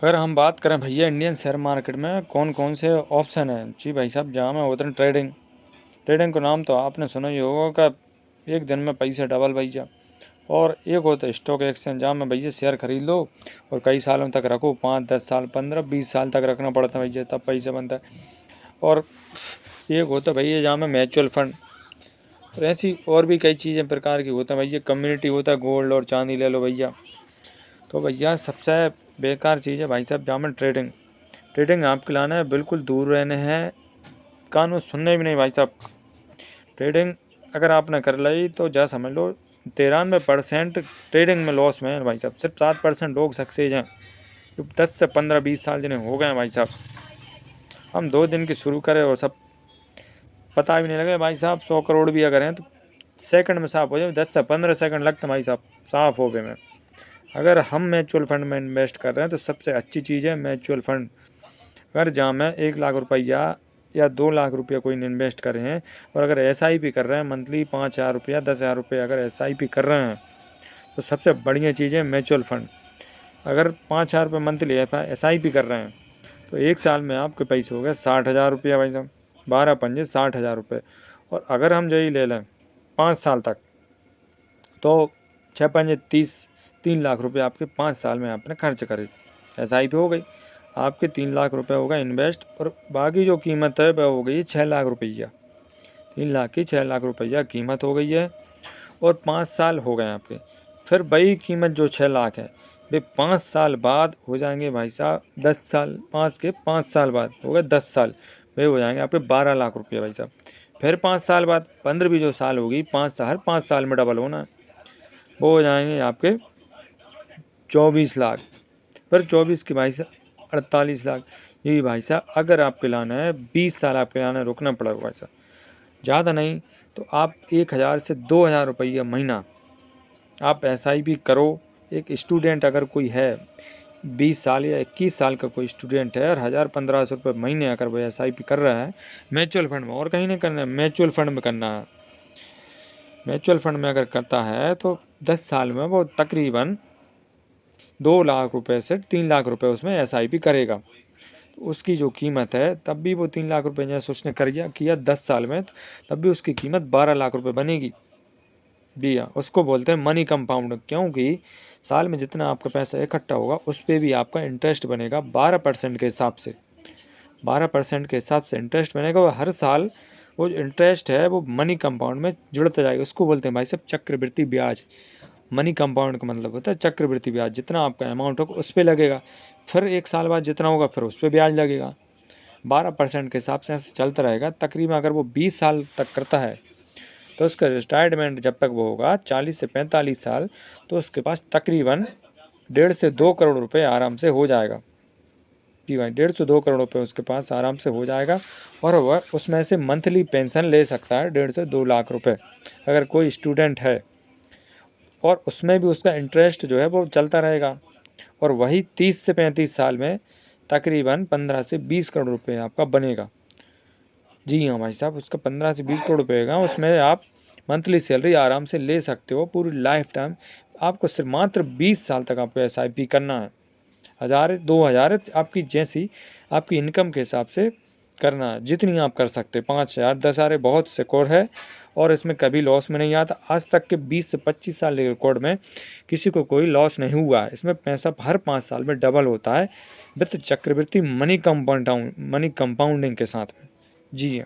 अगर हम बात करें भैया इंडियन शेयर मार्केट में कौन कौन से ऑप्शन हैं, जी भाई साहब, जहाँ में होते हैं ट्रेडिंग। ट्रेडिंग का नाम तो आपने सुना ही होगा कि एक दिन में पैसे डबल भैया। और एक होता है स्टॉक एक्सचेंज, जहाँ में भैया शेयर खरीद लो और कई सालों तक रखो, 5 10 साल 15 20 साल तक रखना पड़ता है भैया, तब पैसा बनता है। और एक होता है भैया जहाँ में म्यूचुअल फंड। और ऐसी और भी कई चीज़ें प्रकार की होता है भैया। कम्युनिटी होता है, गोल्ड और चांदी ले लो भैया। तो भैया सबसे बेकार चीज़ है भाई साहब जहाँ में ट्रेडिंग। ट्रेडिंग आपके लाना है, बिल्कुल दूर रहने हैं, कानून सुनने भी नहीं भाई साहब। ट्रेडिंग अगर आपने कर ली तो जा समझ लो 93% ट्रेडिंग में लॉस में है भाई साहब। सिर्फ 7% लोग सक्सेस हैं, जो 10 से 15 20 साल जिन्हें हो गए हैं भाई साहब। हम 2 दिन की शुरू करें और सब पता भी नहीं लगे भाई साहब। 100 करोड़ भी अगर हैं तो सेकंड में साफ हो जाए, 10 से 15 सेकंड लगते हैं भाई साहब साफ हो गए में। अगर हम म्यूचुअल फंड में इन्वेस्ट कर रहे हैं तो सबसे अच्छी चीज़ है म्यूचुअल फंड। अगर जहाँ में 1 लाख रुपया या 2 लाख रुपया कोई इन्वेस्ट कर रहे हैं, और अगर SIP कर रहे हैं मंथली 5,000 रुपया 10,000 रुपये अगर SIP कर रहे हैं, तो सबसे बढ़िया चीज़ है म्यूचुअल फंड। अगर 5,000 रुपये मंथली SIP कर रहे हैं तो एक साल में आपके पैसे हो गए 60,000 रुपया भाई साहब। 12 पंजे 60,000 रुपये। और अगर हम यही ले लें 5 साल तक, तो 6 पंजे 30, 3 लाख रुपये आपके 5 साल में आपने खर्च करे। SIP हो गई आपके 3 लाख रुपये होगा इन्वेस्ट, और बाकी जो कीमत है वह हो गई 6 लाख रुपया। 3 लाख की 6 लाख रुपया कीमत हो गई है, और 5 साल हो गए आपके। फिर वही कीमत जो 6 लाख है वे 5 साल बाद हो जाएंगे भाई साहब 10 साल। 5 साल बाद हो गए 10 साल, वे हो जाएंगे आपके 12 लाख रुपये भाई साहब। फिर 5 साल बाद 15वीं जो साल होगी, 5 साल, 5 साल में डबल होना है, वो हो जाएंगे आपके 24 लाख। फिर 24 के भाई साहब 48 लाख। यही भाई साहब अगर आपके लाना है 20 साल आपके लाना है, रुकना पड़ेगा भाई साहब। ज़्यादा नहीं तो आप 1,000 से 2,000 रुपया महीना आप SIP करो। एक स्टूडेंट अगर कोई है 20 साल या 21 साल का कोई स्टूडेंट है, और 1,000 1500 रुपये महीने अगर वो SIP कर रहा है म्यूचुअल फंड में, और कहीं नहीं करना है, म्यूचुअल फंड में करना है। म्यूचुअल फंड में अगर करता है तो 10 साल में वो तकरीबन 2 लाख रुपये से 3 लाख रुपये उसमें SIP करेगा। तो उसकी जो कीमत है तब भी वो 3 लाख रुपये जैसे उसने कर किया 10 साल में, तब भी उसकी कीमत 12 लाख रुपये बनेगी। जी हाँ, उसको बोलते हैं मनी कंपाउंड, क्योंकि साल में जितना आपका पैसा इकट्ठा होगा उस पर भी आपका इंटरेस्ट बनेगा 12% के हिसाब से। 12% के हिसाब से इंटरेस्ट बनेगा, और हर साल वो जो इंटरेस्ट है वो मनी कंपाउंड में जुड़ता जाएगा। उसको बोलते हैं भाई साहब चक्रवृद्धि ब्याज। मनी कंपाउंड का मतलब होता है चक्रवृद्धि ब्याज। जितना आपका अमाउंट होगा उस पर लगेगा, फिर एक साल बाद जितना होगा फिर उस पर ब्याज लगेगा। 12% के हिसाब से ऐसे चलता रहेगा। तकरीबन अगर वो 20 साल तक करता है तो उसका रिटायरमेंट जब तक वो होगा 40 से 45 साल, तो उसके पास तकरीबन 1.5 से 2 करोड़ रुपए आराम से हो जाएगा। जी भाई, 1.5 से 2 करोड़ रुपए उसके पास आराम से हो जाएगा, और वह उसमें से मंथली पेंशन ले सकता है 1.5 से 2 लाख रुपए अगर कोई स्टूडेंट है। और उसमें भी उसका इंटरेस्ट जो है वो चलता रहेगा, और वही 30 से 35 साल में तकरीबन 15 से 20 करोड़ रुपए आपका बनेगा। जी हाँ भाई साहब, उसका 15 से 20 करोड़ रुपए का, उसमें आप मंथली सैलरी आराम से ले सकते हो पूरी लाइफ टाइम। आपको सिर्फ मात्र 20 साल तक आपको SIP करना है। 1,000 2,000 आपकी जैसी आपकी इनकम के हिसाब से करना है, जितनी आप कर सकते। 5,000 10,000 बहुत सिक्योर है, और इसमें कभी लॉस में नहीं आता। आज तक के 20 से 25 साल के रिकॉर्ड में किसी को कोई लॉस नहीं हुआ है। इसमें पैसा हर 5 साल में डबल होता है, विद चक्रवृद्धि मनी कंपाउंडिंग के साथ में। जी हाँ।